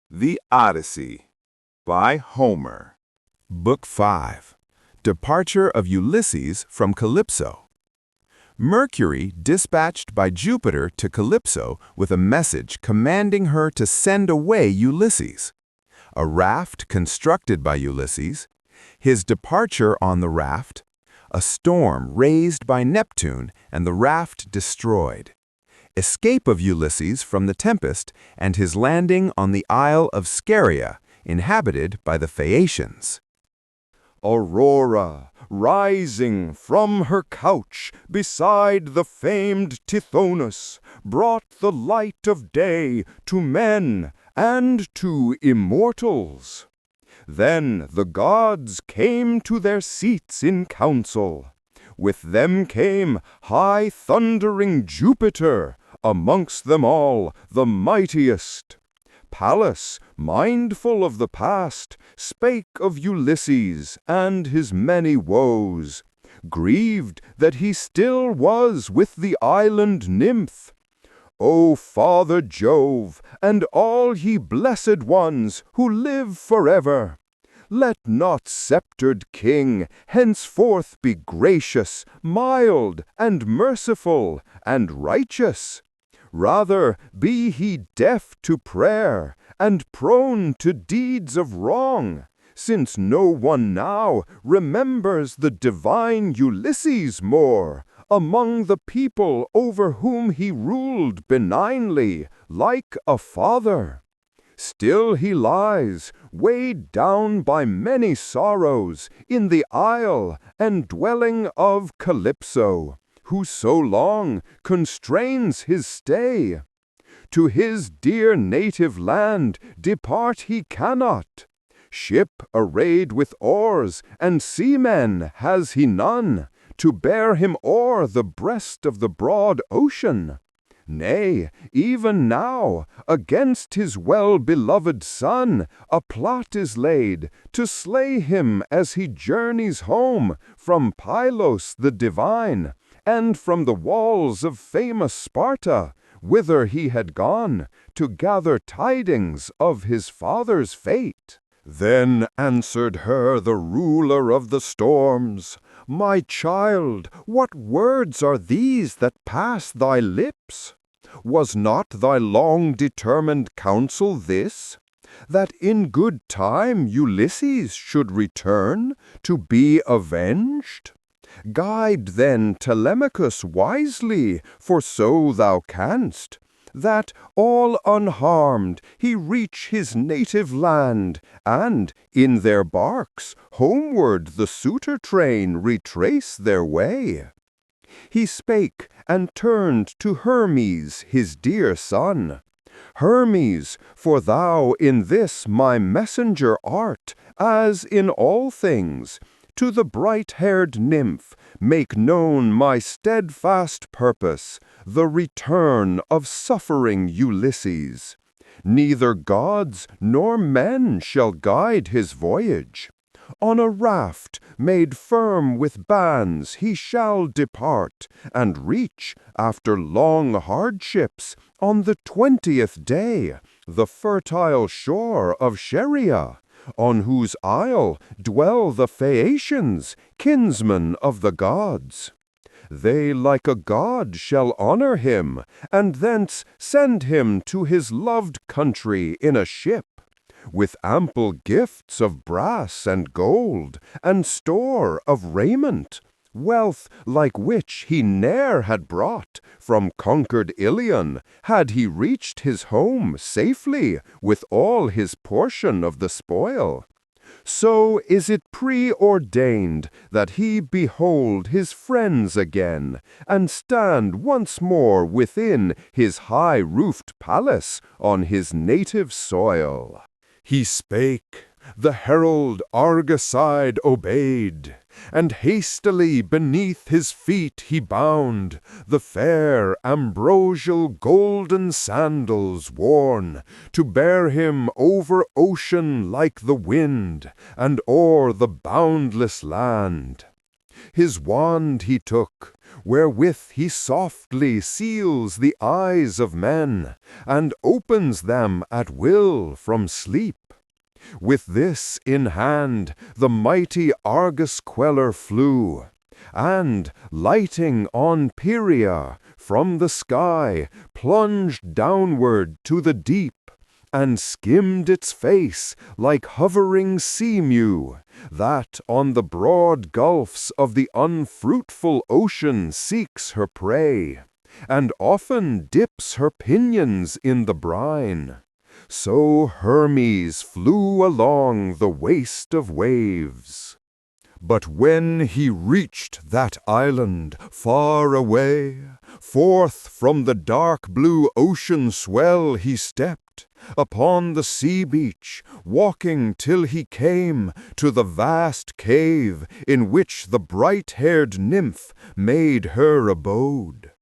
The Odyssey by Homer. Book 5. Departure of Ulysses from Calypso. Mercury dispatched by Jupiter to Calypso with a message commanding her to send away Ulysses. A raft constructed by Ulysses, his departure on the raft, a storm raised by Neptune and the raft destroyed. Escape of Ulysses from the tempest and his landing on the Isle of Scheria, inhabited by the Phaeacians. Aurora, rising from her couch beside the famed Tithonus, brought the light of day to men and to immortals. Then the gods came to their seats in council. With them came high thundering Jupiter, amongst them all the mightiest. Pallas, mindful of the past, spake of Ulysses and his many woes, grieved that he still was with the island nymph. O Father Jove, and all ye blessed ones who live forever, let not sceptred king henceforth be gracious, mild, and merciful, and righteous. Rather be he deaf to prayer, and prone to deeds of wrong, since no one now remembers the divine Ulysses more, among the people over whom he ruled benignly, like a father. Still he lies, weighed down by many sorrows, in the isle and dwelling of Calypso, who so long constrains his stay. To his dear native land depart he cannot. Ship arrayed with oars and seamen has he none, to bear him o'er the breast of the broad ocean. Nay, even now, against his well-beloved son, a plot is laid to slay him as he journeys home from Pylos the divine, and from the walls of famous Sparta, whither he had gone to gather tidings of his father's fate. Then answered her the ruler of the storms, "My child, what words are these that pass thy lips? Was not thy long-determined counsel this, that in good time Ulysses should return to be avenged? Guide then Telemachus wisely, for so thou canst, that, all unharmed, he reach his native land, and, in their barks, homeward the suitor train retrace their way." He spake, and turned to Hermes, his dear son. "Hermes, for thou in this my messenger art, as in all things, to the bright-haired nymph make known my steadfast purpose, the return of suffering Ulysses. Neither gods nor men shall guide his voyage. On a raft made firm with bands he shall depart, and reach, after long hardships, on the 20th day, the fertile shore of Scheria, on whose isle dwell the Phaeacians, kinsmen of the gods. They like a god shall honor him, and thence send him to his loved country in a ship, with ample gifts of brass and gold, and store of raiment, wealth like which he ne'er had brought from conquered Ilion, had he reached his home safely with all his portion of the spoil. So is it preordained that he behold his friends again, and stand once more within his high-roofed palace on his native soil." He spake, the herald Argoside obeyed, and hastily beneath his feet he bound the fair ambrosial golden sandals worn, to bear him over ocean like the wind, and o'er the boundless land. His wand he took, wherewith he softly seals the eyes of men, and opens them at will from sleep. With this in hand the mighty Argus queller flew, and, lighting on Pieria, from the sky plunged downward to the deep, and skimmed its face like hovering sea-mew, that on the broad gulfs of the unfruitful ocean seeks her prey, and often dips her pinions in the brine. So Hermes flew along the waste of waves. But when he reached that island far away, forth from the dark blue ocean swell he stepped, upon the sea beach, walking till he came to the vast cave in which the bright-haired nymph made her abode.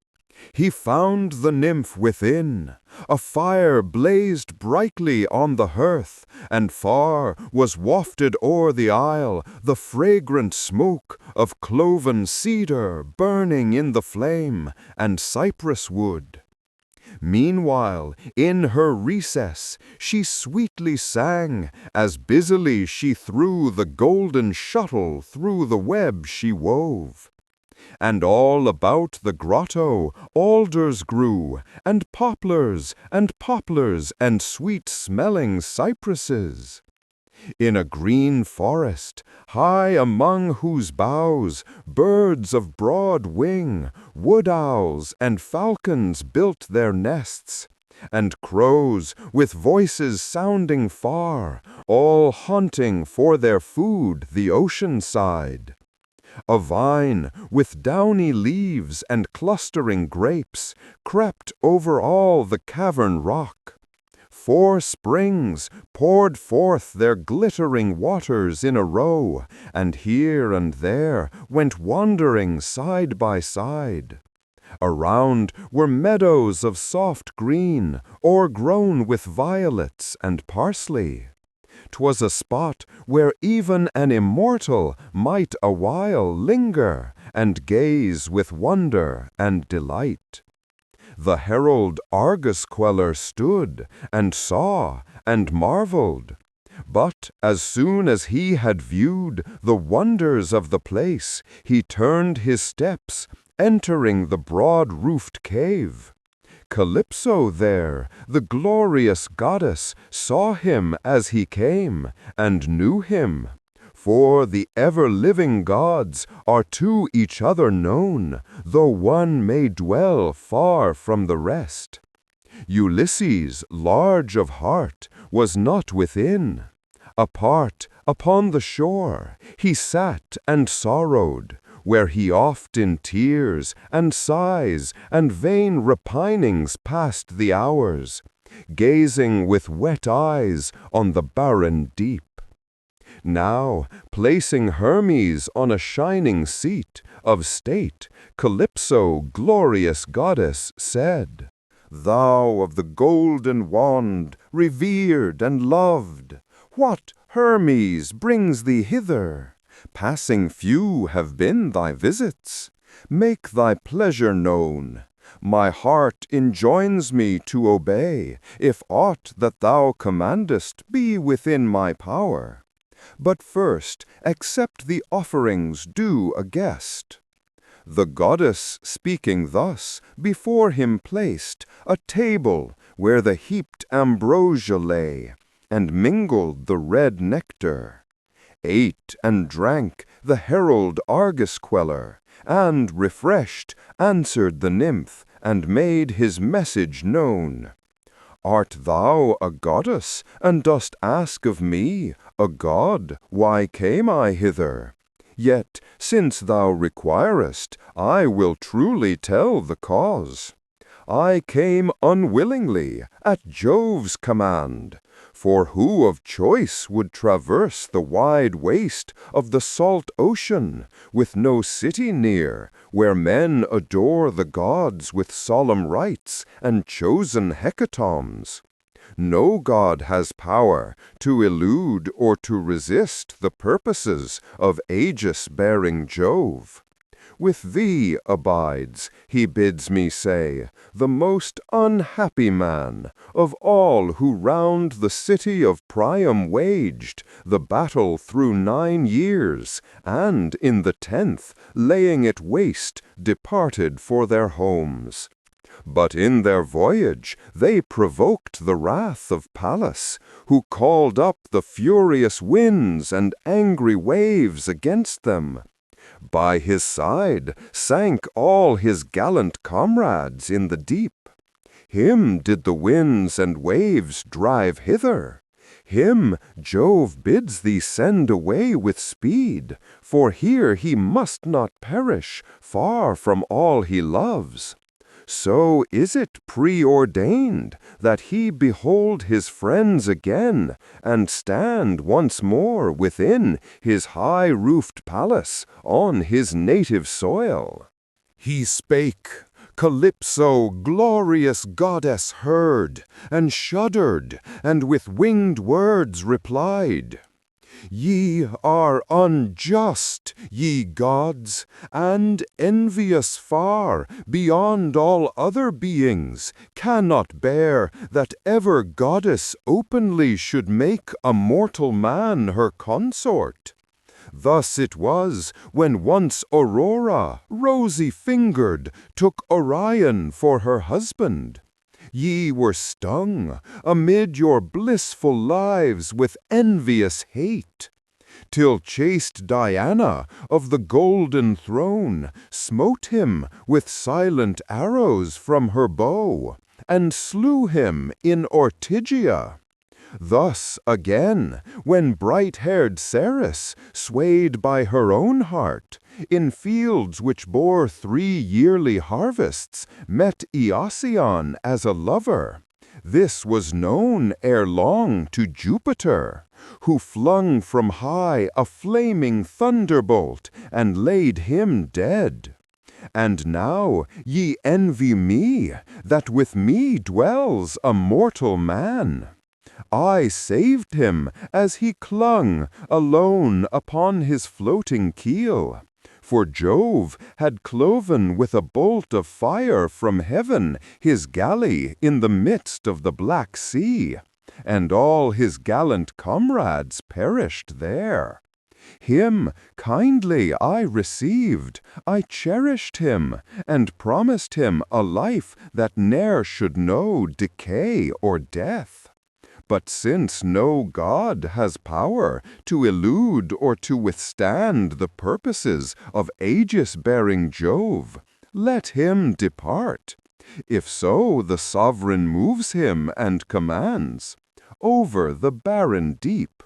He found the nymph within. A fire blazed brightly on the hearth, and far was wafted o'er the isle the fragrant smoke of cloven cedar burning in the flame, and cypress wood. Meanwhile, in her recess, she sweetly sang, as busily she threw the golden shuttle through the web she wove. And all about the grotto alders grew, and poplars, and sweet-smelling cypresses. In a green forest, high among whose boughs birds of broad wing, wood-owls and falcons built their nests, and crows with voices sounding far, all hunting for their food the ocean side. A vine with downy leaves and clustering grapes crept over all the cavern rock. 4 springs poured forth their glittering waters in a row, and here and there went wandering side by side. Around were meadows of soft green, o'ergrown with violets and parsley. 'Twas a spot where even an immortal might awhile linger and gaze with wonder and delight. The herald Argus queller stood and saw and marveled. But as soon as he had viewed the wonders of the place, he turned his steps, entering the broad-roofed cave. Calypso there, the glorious goddess, saw him as he came, and knew him. For the ever-living gods are to each other known, though one may dwell far from the rest. Ulysses, large of heart, was not within. Apart, upon the shore, he sat and sorrowed, where he oft in tears and sighs and vain repinings passed the hours, gazing with wet eyes on the barren deep. Now, placing Hermes on a shining seat of state, Calypso, glorious goddess, said, "Thou of the golden wand, revered and loved, what, Hermes, brings thee hither? Passing few have been thy visits. Make thy pleasure known. My heart enjoins me to obey, if aught that thou commandest be within my power. But first accept the offerings due a guest." The goddess, speaking thus, before him placed a table where the heaped ambrosia lay, and mingled the red nectar. Ate and drank the herald Argus queller, and, refreshed, answered the nymph, and made his message known. "Art thou a goddess, and dost ask of me, a god, why came I hither? Yet, since thou requirest, I will truly tell the cause. I came unwillingly, at Jove's command. For who of choice would traverse the wide waste of the salt ocean, with no city near, where men adore the gods with solemn rites and chosen hecatombs? No god has power to elude or to resist the purposes of aegis-bearing Jove. With thee abides, he bids me say, the most unhappy man of all who round the city of Priam waged the battle through 9 years, and in the 10th, laying it waste, departed for their homes. But in their voyage they provoked the wrath of Pallas, who called up the furious winds and angry waves against them. By his side sank all his gallant comrades in the deep. Him did the winds and waves drive hither. Him Jove bids thee send away with speed, for here he must not perish, far from all he loves. So is it preordained that he behold his friends again, and stand once more within his high-roofed palace on his native soil. He spake. Calypso, glorious goddess, heard, and shuddered, and with winged words replied, Ye are unjust, ye gods, and envious far, beyond all other beings, cannot bear that ever goddess openly should make a mortal man her consort. Thus it was when once Aurora, rosy-fingered, took Orion for her husband. Ye were stung amid your blissful lives with envious hate, till chaste Diana of the golden throne smote him with silent arrows from her bow, and slew him in Ortygia. Thus again, when bright-haired Ceres, swayed by her own heart, in fields which bore 3 yearly harvests, met Eosion as a lover, this was known ere long to Jupiter, who flung from high a flaming thunderbolt and laid him dead. And now ye envy me, that with me dwells a mortal man. I saved him as he clung alone upon his floating keel, for Jove had cloven with a bolt of fire from heaven his galley in the midst of the Black Sea, and all his gallant comrades perished there. Him kindly I received, I cherished him, and promised him a life that ne'er should know decay or death. But since no god has power to elude or to withstand the purposes of aegis-bearing Jove, let him depart. If so the sovereign moves him and commands, over the barren deep,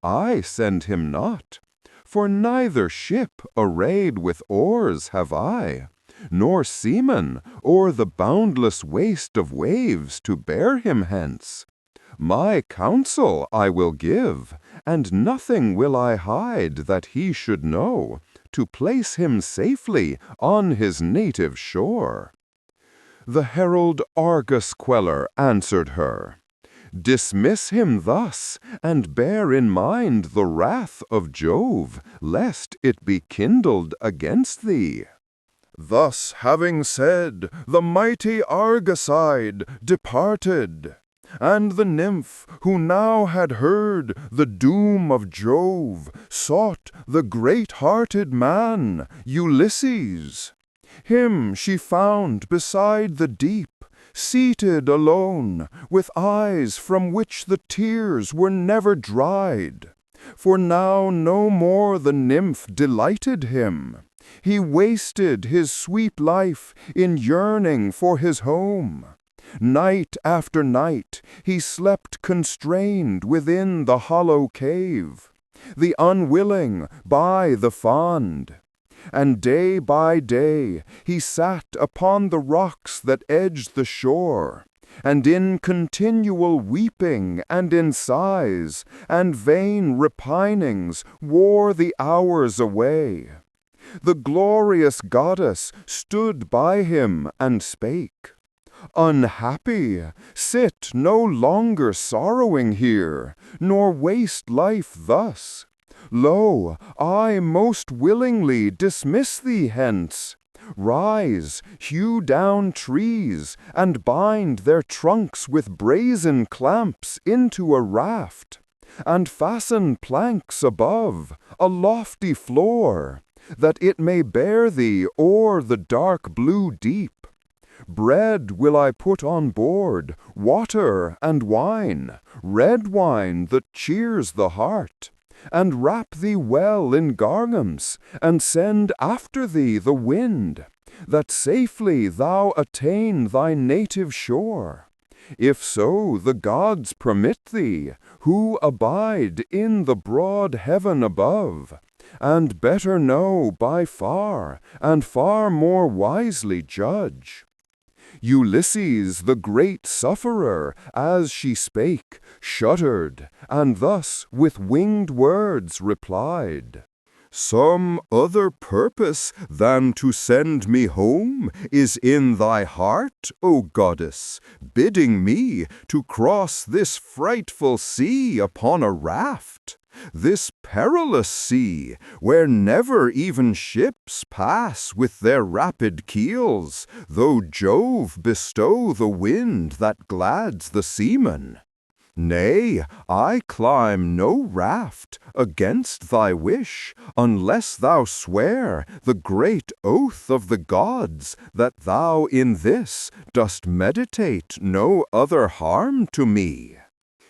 I send him not, for neither ship arrayed with oars have I, nor seamen o'er the boundless waste of waves to bear him hence. My counsel I will give, and nothing will I hide that he should know, to place him safely on his native shore. The herald Argus Queller answered her, Dismiss him thus, and bear in mind the wrath of Jove, lest it be kindled against thee. Thus having said, the mighty Argoside departed. And the nymph, who now had heard the doom of Jove, sought the great-hearted man, Ulysses. Him she found beside the deep, seated alone, with eyes from which the tears were never dried. For now no more the nymph delighted him. He wasted his sweet life in yearning for his home. Night after night he slept constrained within the hollow cave, the unwilling by the fond. And day by day he sat upon the rocks that edged the shore, and in continual weeping and in sighs and vain repinings wore the hours away. The glorious goddess stood by him and spake, Unhappy, sit no longer sorrowing here, nor waste life thus. Lo, I most willingly dismiss thee hence. Rise, hew down trees, and bind their trunks with brazen clamps into a raft, and fasten planks above, a lofty floor, that it may bear thee o'er the dark blue deep. Bread will I put on board, water and wine, red wine that cheers the heart, and wrap thee well in garments, and send after thee the wind, that safely thou attain thy native shore. If so the gods permit thee, who abide in the broad heaven above, and better know by far, and far more wisely judge. Ulysses, the great sufferer, as she spake, shuddered, and thus with winged words replied, "Some other purpose than to send me home is in thy heart, O goddess, bidding me to cross this frightful sea upon a raft. This perilous sea, where never even ships pass with their rapid keels, though Jove bestow the wind that glads the seamen. Nay, I climb no raft against thy wish, unless thou swear the great oath of the gods that thou in this dost meditate no other harm to me."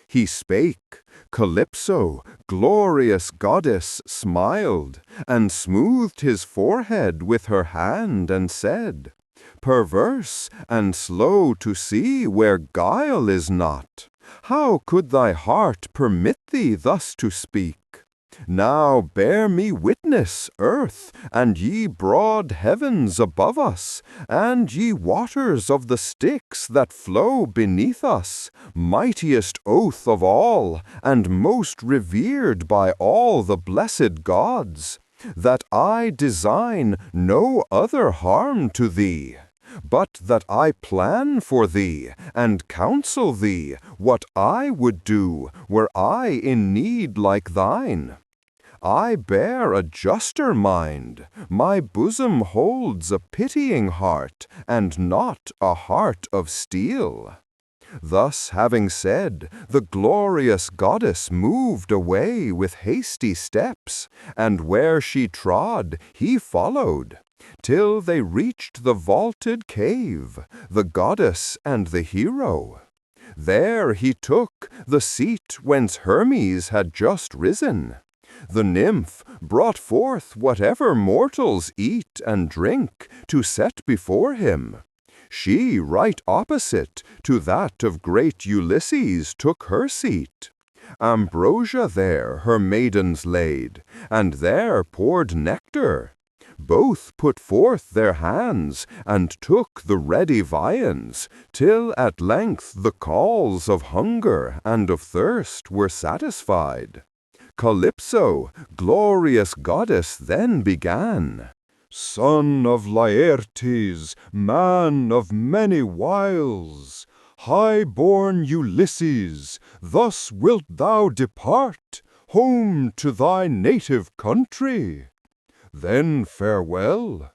He spake. Calypso, glorious goddess, smiled, and smoothed his forehead with her hand, and said, "Perverse and slow to see where guile is not, how could thy heart permit thee thus to speak? Now bear me witness, earth, and ye broad heavens above us, and ye waters of the Styx that flow beneath us, mightiest oath of all, and most revered by all the blessed gods, that I design no other harm to thee, but that I plan for thee, and counsel thee what I would do were I in need like thine. I bear a juster mind, my bosom holds a pitying heart, and not a heart of steel." Thus having said, the glorious goddess moved away with hasty steps, and where she trod he followed, till they reached the vaulted cave, the goddess and the hero. There he took the seat whence Hermes had just risen. The nymph brought forth whatever mortals eat and drink to set before him. She, right opposite to that of great Ulysses, took her seat. Ambrosia there her maidens laid, and there poured nectar. Both put forth their hands, and took the ready viands, till at length the calls of hunger and of thirst were satisfied. Calypso, glorious goddess, then began, "Son of Laertes, man of many wiles, high-born Ulysses, thus wilt thou depart, home to thy native country. Then farewell.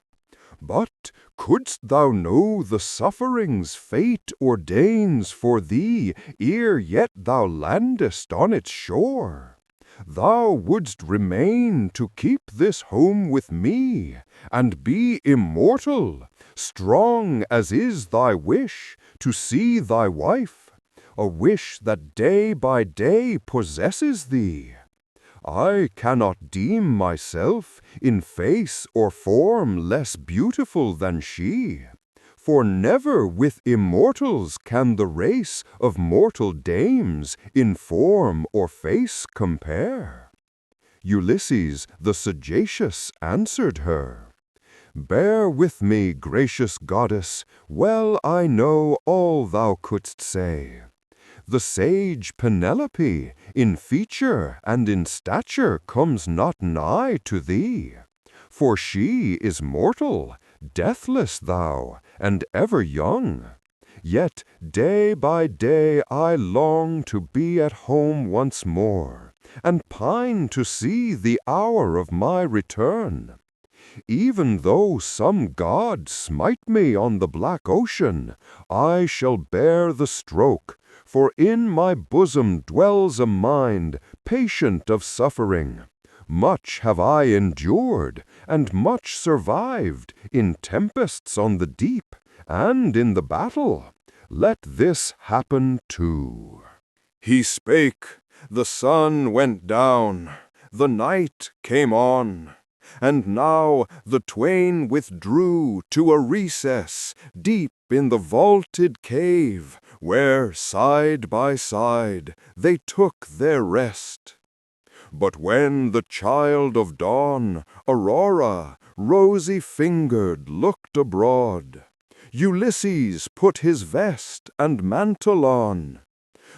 But couldst thou know the sufferings fate ordains for thee ere yet thou landest on its shore, thou wouldst remain to keep this home with me, and be immortal, strong as is thy wish to see thy wife, a wish that day by day possesses thee. I cannot deem myself in face or form less beautiful than she, for never with immortals can the race of mortal dames in form or face compare." Ulysses the sagacious answered her, "Bear with me, gracious goddess, well I know all thou couldst say. The sage Penelope in feature and in stature comes not nigh to thee, for she is mortal, deathless thou, and ever young. Yet day by day I long to be at home once more, and pine to see the hour of my return. Even though some god smite me on the black ocean, I shall bear the stroke, for in my bosom dwells a mind patient of suffering. Much have I endured, and much survived, in tempests on the deep, and in the battle. Let this happen too." He spake, the sun went down, the night came on, and now the twain withdrew to a recess deep in the vaulted cave, where side by side they took their rest. But when the child of dawn, Aurora, rosy-fingered, looked abroad, Ulysses put his vest and mantle on.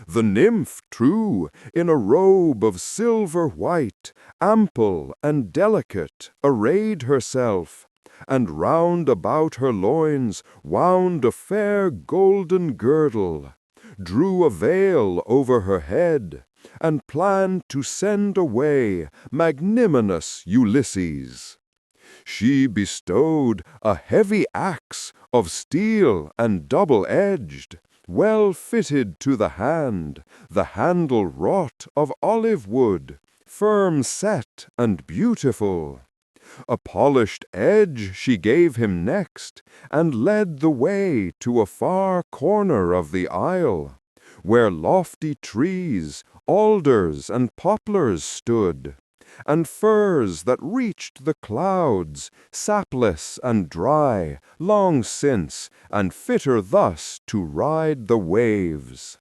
The nymph, true, in a robe of silver white, ample and delicate, arrayed herself, and round about her loins wound a fair golden girdle, drew a veil over her head, and planned to send away magnanimous Ulysses. She bestowed a heavy axe of steel and double-edged, well fitted to the hand, the handle wrought of olive wood, firm set and beautiful. A polished edge she gave him next, and led the way to a far corner of the isle, where lofty trees, alders and poplars stood, and firs that reached the clouds, sapless and dry, long since, and fitter thus to ride the waves.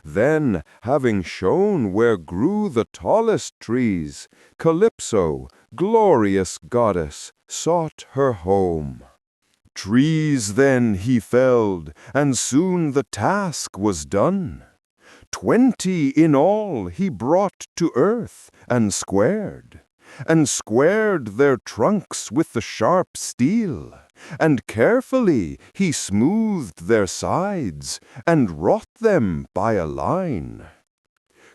Then, having shown where grew the tallest trees, Calypso, glorious goddess, sought her home. Trees then he felled, and soon the task was done. 20 in all he brought to earth, and squared their trunks with the sharp steel, and carefully he smoothed their sides, and wrought them by a line.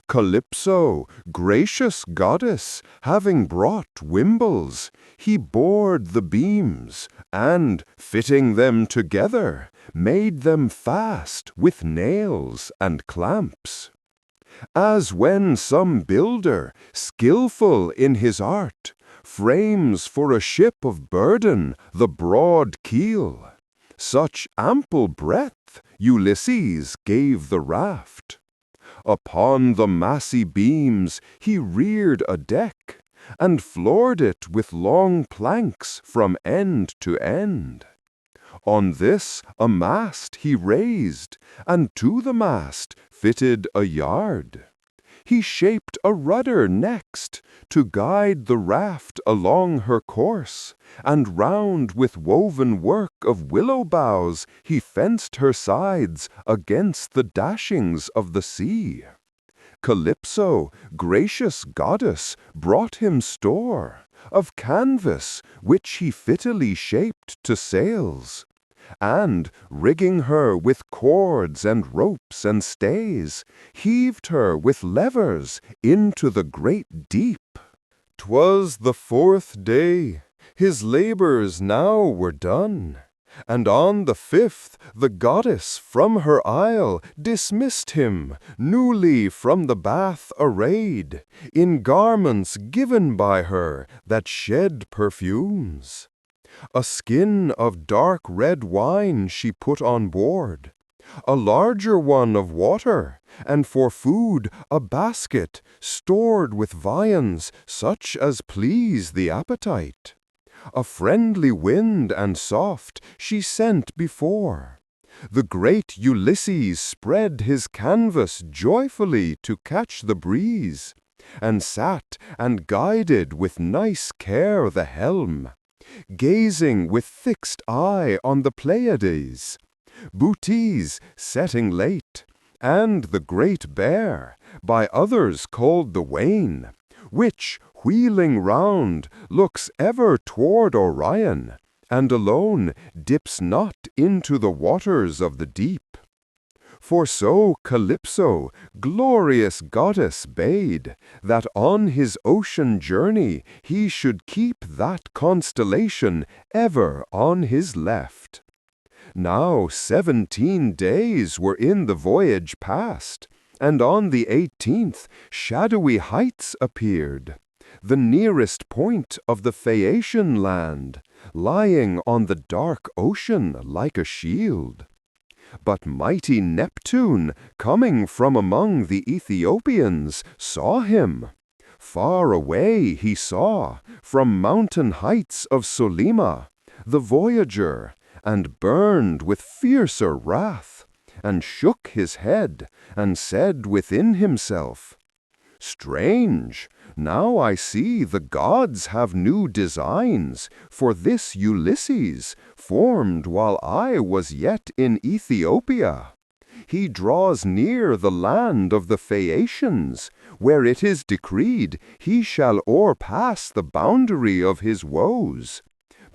Calypso, gracious goddess, having brought wimbles, he bored the beams, and, fitting them together, made them fast with nails and clamps. As when some builder, skillful in his art, frames for a ship of burden the broad keel, such ample breadth Ulysses gave the raft. Upon the massy beams he reared a deck, and floored it with long planks from end to end. On this a mast he raised, and to the mast fitted a yard. He shaped a rudder next, to guide the raft along her course, and round with woven work of willow boughs he fenced her sides against the dashings of the sea. Calypso, gracious goddess, brought him store of canvas, which he fittily shaped to sails, and, rigging her with cords and ropes and stays, heaved her with levers into the great deep. 'Twas the 4th day, his labors now were done, and on the 5th the goddess from her isle dismissed him, newly from the bath arrayed, in garments given by her that shed perfumes. A skin of dark red wine she put on board, a larger one of water, and for food a basket stored with viands such as please the appetite. A friendly wind and soft she sent before. The great Ulysses spread his canvas joyfully to catch the breeze, and sat and guided with nice care the helm, gazing with fixed eye on the Pleiades, Bootes setting late, and the Great Bear, by others called the Wain, which, wheeling round, looks ever toward Orion, and alone dips not into the waters of the deep. For so Calypso, glorious goddess, bade, that on his ocean journey he should keep that constellation ever on his left. Now 17 days were in the voyage past, and on the 18th shadowy heights appeared, the nearest point of the Phaeacian land, lying on the dark ocean like a shield. But mighty Neptune, coming from among the Ethiopians, saw him. Far away he saw, from mountain heights of Solyma, the voyager, and burned with fiercer wrath, and shook his head, and said within himself, "Strange, now I see the gods have new designs for this Ulysses, formed while I was yet in Ethiopia. He draws near the land of the Phaeacians, where it is decreed he shall o'erpass the boundary of his woes.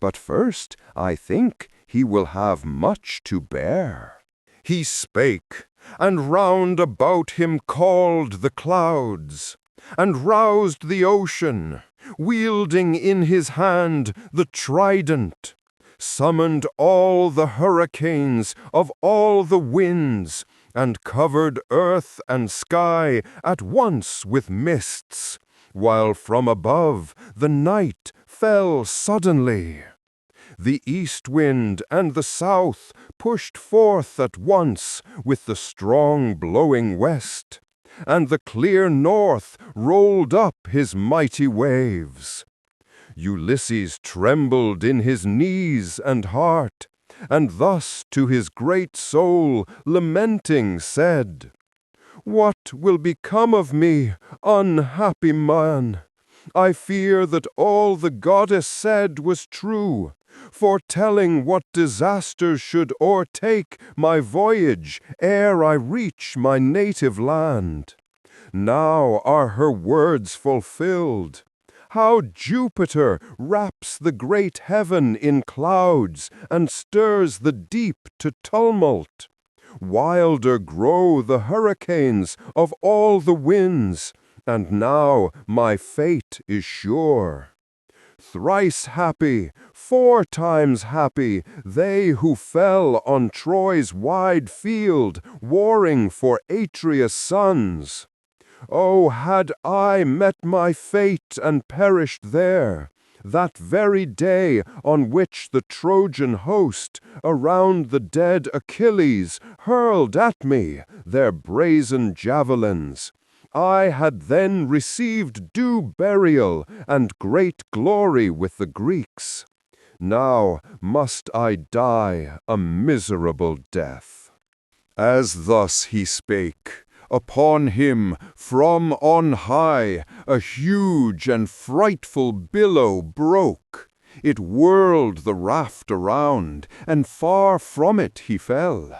But first, I think, he will have much to bear." He spake, and round about him called the clouds, and roused the ocean, wielding in his hand the trident, summoned all the hurricanes of all the winds, and covered earth and sky at once with mists, while from above the night fell suddenly. The east wind and the south pushed forth at once with the strong blowing west, and the clear north rolled up his mighty waves. Ulysses trembled in his knees and heart, and thus to his great soul lamenting said, "What will become of me, unhappy man? I fear that all the goddess said was true, foretelling what disasters should o'ertake my voyage ere I reach my native land. Now are her words fulfilled. How Jupiter wraps the great heaven in clouds and stirs the deep to tumult. Wilder grow the hurricanes of all the winds, and now my fate is sure. Thrice happy, 4 times happy, they who fell on Troy's wide field, warring for Atreus' sons. Oh, had I met my fate and perished there, that very day on which the Trojan host around the dead Achilles hurled at me their brazen javelins, I had then received due burial and great glory with the Greeks. Now must I die a miserable death." As thus he spake, upon him from on high a huge and frightful billow broke. It whirled the raft around, and far from it he fell.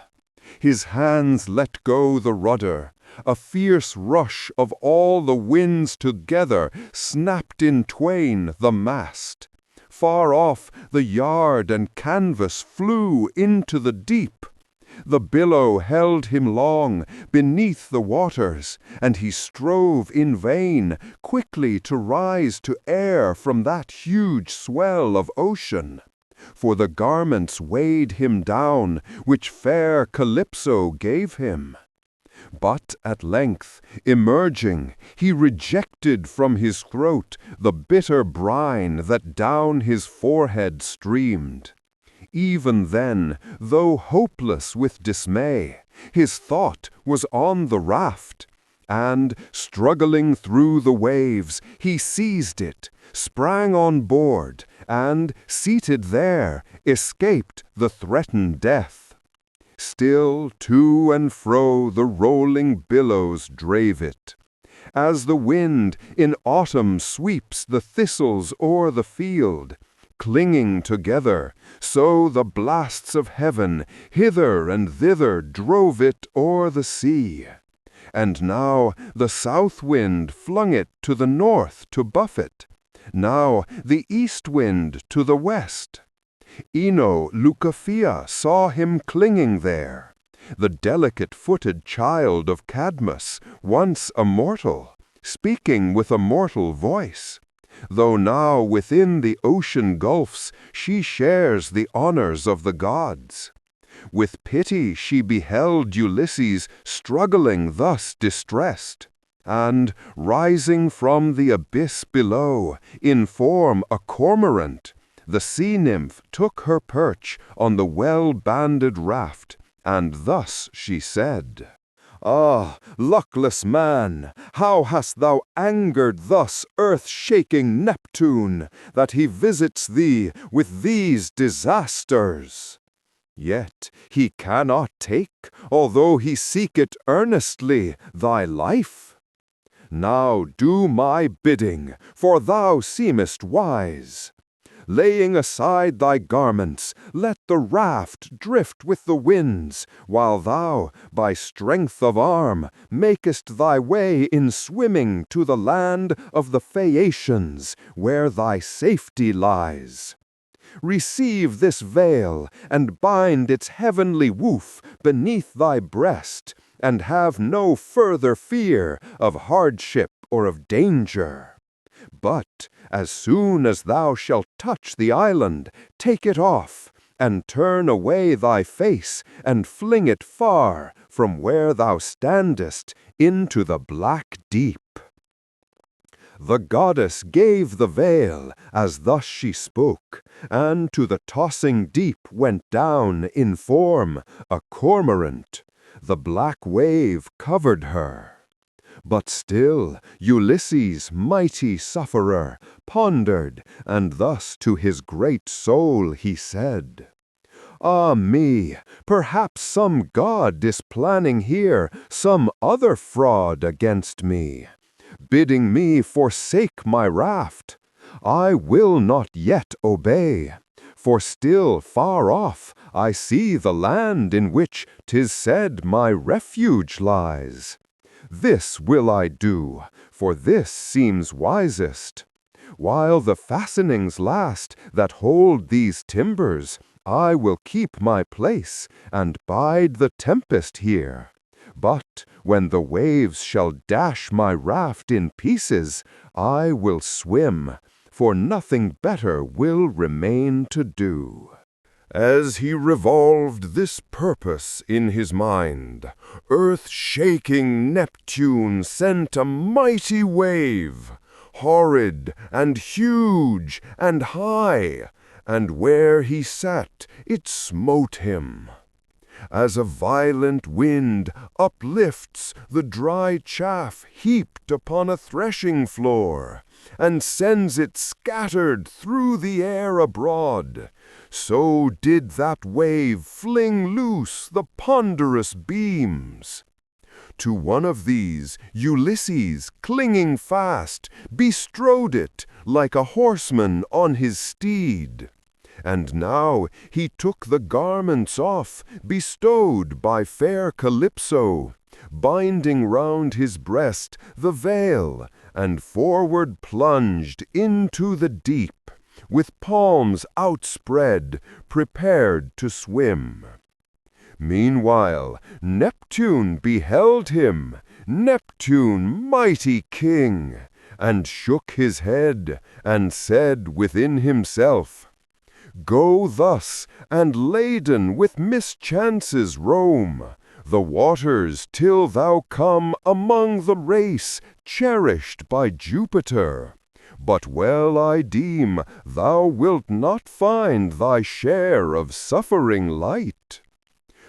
His hands let go the rudder. A fierce rush of all the winds together snapped in twain the mast. Far off the yard and canvas flew into the deep. The billow held him long beneath the waters, and he strove in vain quickly to rise to air from that huge swell of ocean. For the garments weighed him down, which fair Calypso gave him. But at length, emerging, he rejected from his throat the bitter brine that down his forehead streamed. Even then, though hopeless with dismay, his thought was on the raft, and, struggling through the waves, he seized it, sprang on board, and, seated there, escaped the threatened death. Still to and fro the rolling billows drave it. As the wind in autumn sweeps the thistles o'er the field, clinging together, so the blasts of heaven hither and thither drove it o'er the sea. And now the south wind flung it to the north to buffet, now the east wind to the west. Ino Leucophea saw him clinging there. the delicate-footed child of Cadmus, once a mortal, speaking with a mortal voice, though now within the ocean gulfs she shares the honors of the gods. With pity she beheld Ulysses struggling thus distressed, and, rising from the abyss below, in form a cormorant, the sea-nymph took her perch on the well-banded raft, and thus she said, "Ah, luckless man, how hast thou angered thus earth-shaking Neptune, that he visits thee with these disasters? Yet he cannot take, although he seek it earnestly, thy life. Now do my bidding, for thou seemest wise. Laying aside thy garments, let the raft drift with the winds, while thou, by strength of arm, makest thy way in swimming to the land of the Phaeacians, where thy safety lies. Receive this veil, and bind its heavenly woof beneath thy breast, and have no further fear of hardship or of danger. But as soon as thou shalt touch the island, take it off, and turn away thy face, and fling it far from where thou standest into the black deep." The goddess gave the veil, as thus she spoke, and to the tossing deep went down in form a cormorant. The black wave covered her. But still Ulysses, mighty sufferer, pondered, and thus to his great soul he said, "Ah me, perhaps some god is planning here some other fraud against me, bidding me forsake my raft. I will not yet obey, for still far off I see the land in which 'tis said my refuge lies. This will I do, for this seems wisest. While the fastenings last that hold these timbers, I will keep my place and bide the tempest here. But when the waves shall dash my raft in pieces, I will swim, for nothing better will remain to do." As he revolved this purpose in his mind, earth-shaking Neptune sent a mighty wave, horrid and huge and high, and where he sat it smote him. As a violent wind uplifts the dry chaff heaped upon a threshing floor, and sends it scattered through the air abroad, so did that wave fling loose the ponderous beams. To one of these Ulysses, clinging fast, bestrode it like a horseman on his steed. And now he took the garments off, bestowed by fair Calypso, binding round his breast the veil, and forward plunged into the deep, with palms outspread, prepared to swim. Meanwhile, Neptune beheld him, Neptune, mighty king, and shook his head, and said within himself, "Go thus, and laden with mischances roam the waters till thou come among the race cherished by Jupiter. But well I deem thou wilt not find thy share of suffering light."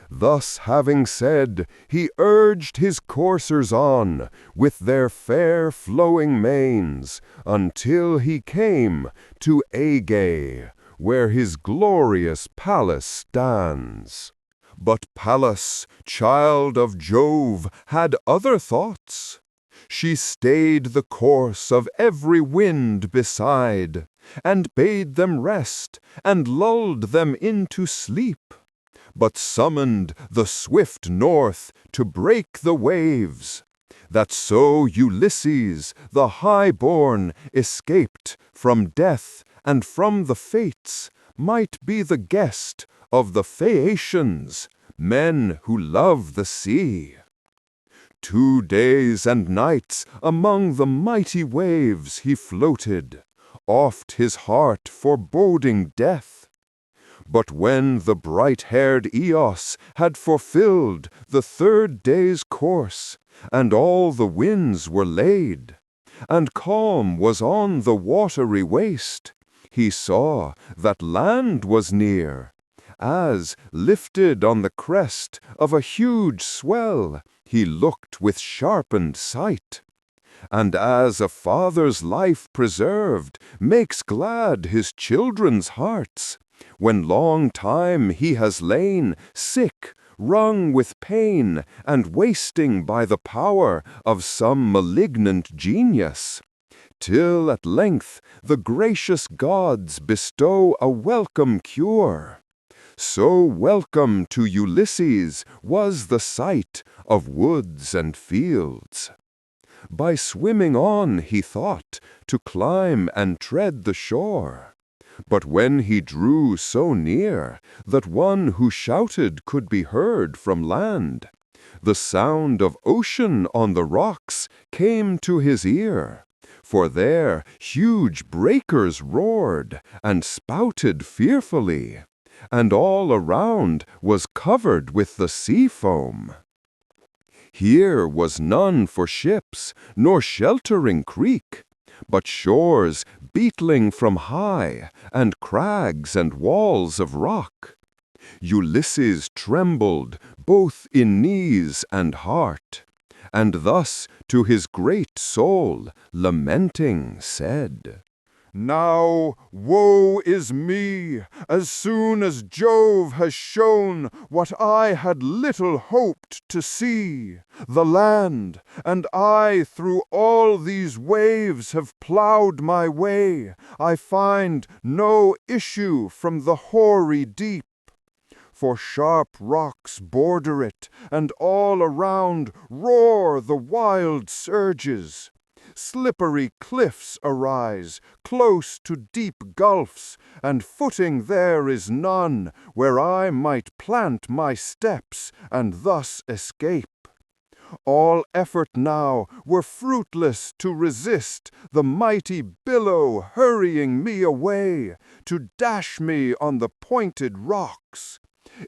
Thus having said, he urged his coursers on with their fair flowing manes, until he came to Aegae, where his glorious palace stands. But Pallas, child of Jove, had other thoughts. She stayed the course of every wind beside, and bade them rest, and lulled them into sleep, but summoned the swift north to break the waves, that so Ulysses, the high-born, escaped from death and from the fates, might be the guest of the Phaeacians, men who love the sea. 2 days and nights among the mighty waves he floated, oft his heart foreboding death. But when the bright-haired Eos had fulfilled the 3rd day's course, and all the winds were laid, and calm was on the watery waste, he saw that land was near, as, lifted on the crest of a huge swell, he looked with sharpened sight. And as a father's life preserved makes glad his children's hearts, when long time he has lain sick, wrung with pain, and wasting by the power of some malignant genius, till at length the gracious gods bestow a welcome cure. So welcome to Ulysses was the sight of woods and fields. By swimming on, he thought, to climb and tread the shore. But when he drew so near that one who shouted could be heard from land, the sound of ocean on the rocks came to his ear, for there huge breakers roared and spouted fearfully, and all around was covered with the sea foam. Here was none for ships, nor sheltering creek, but shores beetling from high, and crags and walls of rock. Ulysses trembled both in knees and heart, and thus to his great soul, lamenting, said, "Now woe is me, as soon as Jove has shown what I had little hoped to see, the land, and I through all these waves have plowed my way, I find no issue from the hoary deep. For sharp rocks border it, and all around roar the wild surges. Slippery cliffs arise, close to deep gulfs, and footing there is none, where I might plant my steps, and thus escape. All effort now were fruitless to resist the mighty billow hurrying me away, to dash me on the pointed rocks.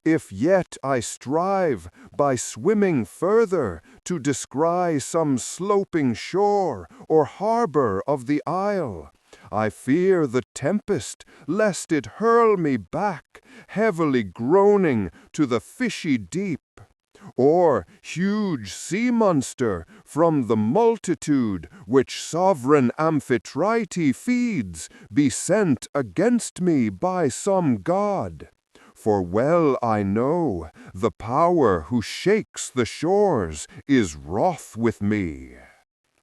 If yet I strive, by swimming further, to descry some sloping shore or harbor of the isle, I fear the tempest, lest it hurl me back, heavily groaning, to the fishy deep. Or huge sea monster from the multitude which sovereign Amphitrite feeds, be sent against me by some god. For well I know the power who shakes the shores is wroth with me."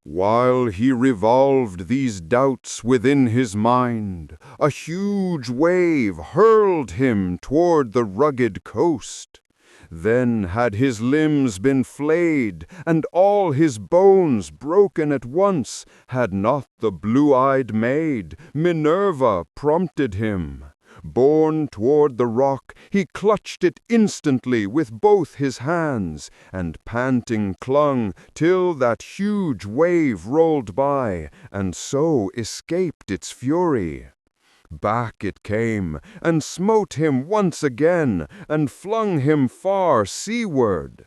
While he revolved these doubts within his mind, a huge wave hurled him toward the rugged coast. Then had his limbs been flayed, and all his bones broken at once, had not the blue-eyed maid, Minerva, prompted him. Borne toward the rock, he clutched it instantly with both his hands, and panting clung till that huge wave rolled by, and so escaped its fury. Back it came, and smote him once again, and flung him far seaward.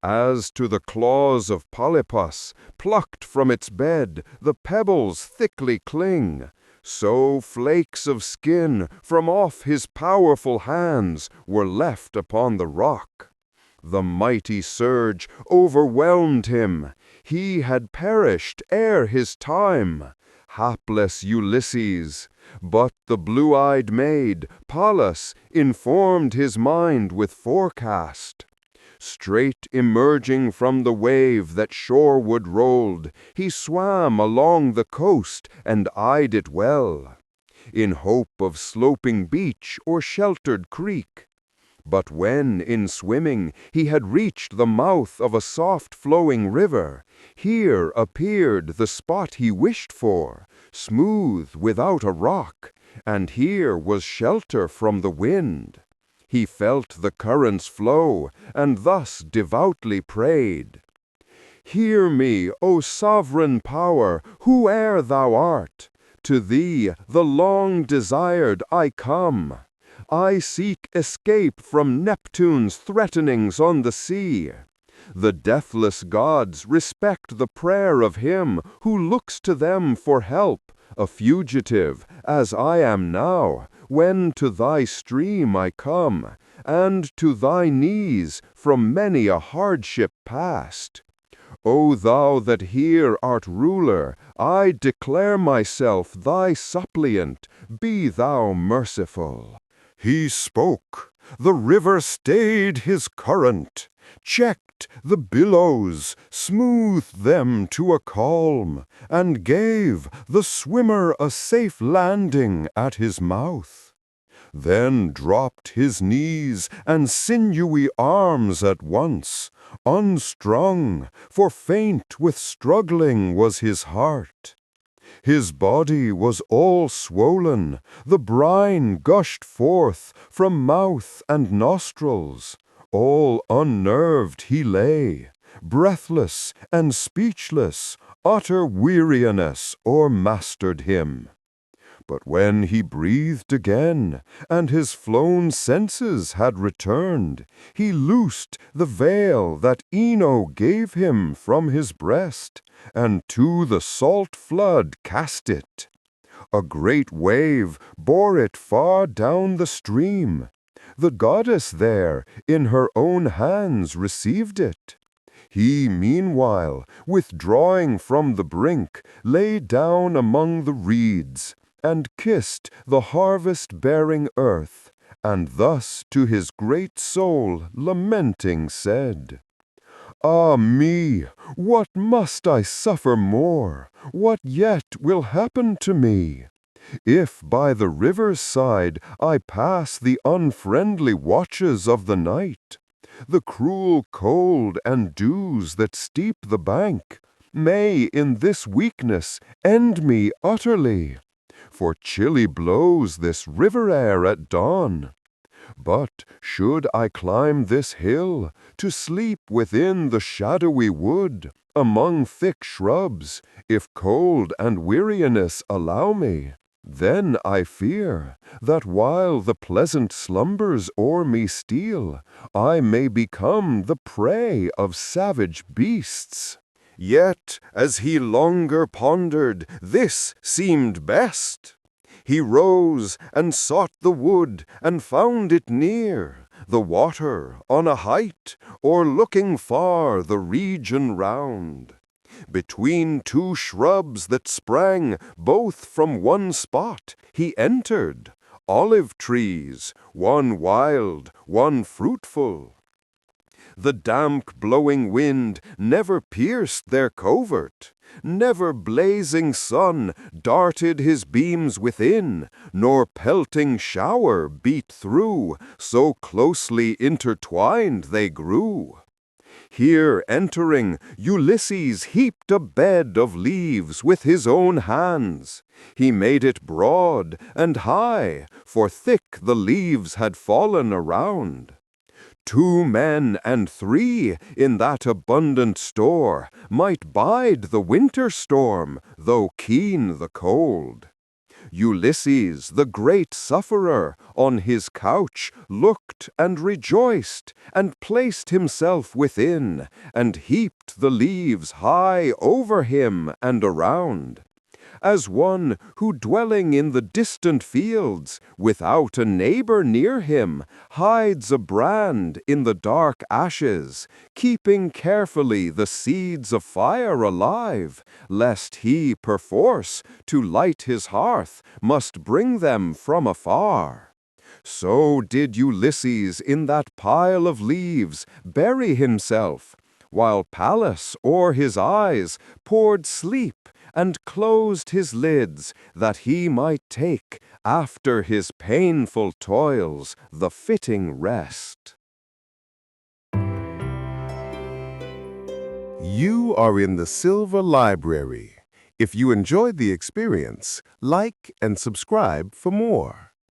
As to the claws of Polypus, plucked from its bed, the pebbles thickly cling, so flakes of skin from off his powerful hands were left upon the rock. The mighty surge overwhelmed him. He had perished ere his time. Hapless Ulysses! But the blue-eyed maid, Pallas, informed his mind with forecast. Straight emerging from the wave that shoreward rolled, he swam along the coast and eyed it well, in hope of sloping beach or sheltered creek. But when, in swimming, he had reached the mouth of a soft-flowing river, here appeared the spot he wished for, smooth without a rock, and here was shelter from the wind. He felt the current's flow, and thus devoutly prayed. Hear me, O sovereign power, whoe'er thou art. To thee, the long-desired, I come. I seek escape from Neptune's threatenings on the sea. The deathless gods respect the prayer of him who looks to them for help, a fugitive, as I am now, when to thy stream I come, and to thy knees from many a hardship past. O thou that here art ruler, I declare myself thy suppliant, be thou merciful. He spoke, the river stayed his current, checked the billows, smoothed them to a calm, and gave the swimmer a safe landing at his mouth. Then dropped his knees and sinewy arms at once, unstrung, for faint with struggling was his heart. His body was all swollen, the brine gushed forth from mouth and nostrils. All unnerved he lay, breathless and speechless, utter weariness o'ermastered him. But when he breathed again, and his flown senses had returned, he loosed the veil that Ino gave him from his breast, and to the salt flood cast it. A great wave bore it far down the stream. The goddess there in her own hands received it. He, meanwhile, withdrawing from the brink, lay down among the reeds, and kissed the harvest-bearing earth, and thus to his great soul lamenting said, Ah me, what must I suffer more? What yet will happen to me? If by the river's side I pass the unfriendly watches of the night, the cruel cold and dews that steep the bank may in this weakness end me utterly. For chilly blows this river air at dawn. But should I climb this hill, to sleep within the shadowy wood, among thick shrubs, if cold and weariness allow me, then I fear that while the pleasant slumbers o'er me steal, I may become the prey of savage beasts. Yet, as he longer pondered, this seemed best. He rose and sought the wood, and found it near, the water on a height, o'erlooking far the region round. Between two shrubs that sprang both from one spot, he entered, olive trees, one wild, one fruitful. The damp blowing wind never pierced their covert, never blazing sun darted his beams within, nor pelting shower beat through, so closely intertwined they grew. Here entering, Ulysses heaped a bed of leaves with his own hands. He made it broad and high, for thick the leaves had fallen around. 2 men and 3 in that abundant store might bide the winter storm, though keen the cold. Ulysses, the great sufferer, on his couch looked and rejoiced, and placed himself within, and heaped the leaves high over him and around. As one who dwelling in the distant fields, without a neighbor near him, hides a brand in the dark ashes, keeping carefully the seeds of fire alive, lest he perforce, to light his hearth, must bring them from afar. So did Ulysses in that pile of leaves bury himself, while Pallas o'er his eyes poured sleep and closed his lids, that he might take, after his painful toils, the fitting rest. You are in the Silver Library. If you enjoyed the experience, like and subscribe for more.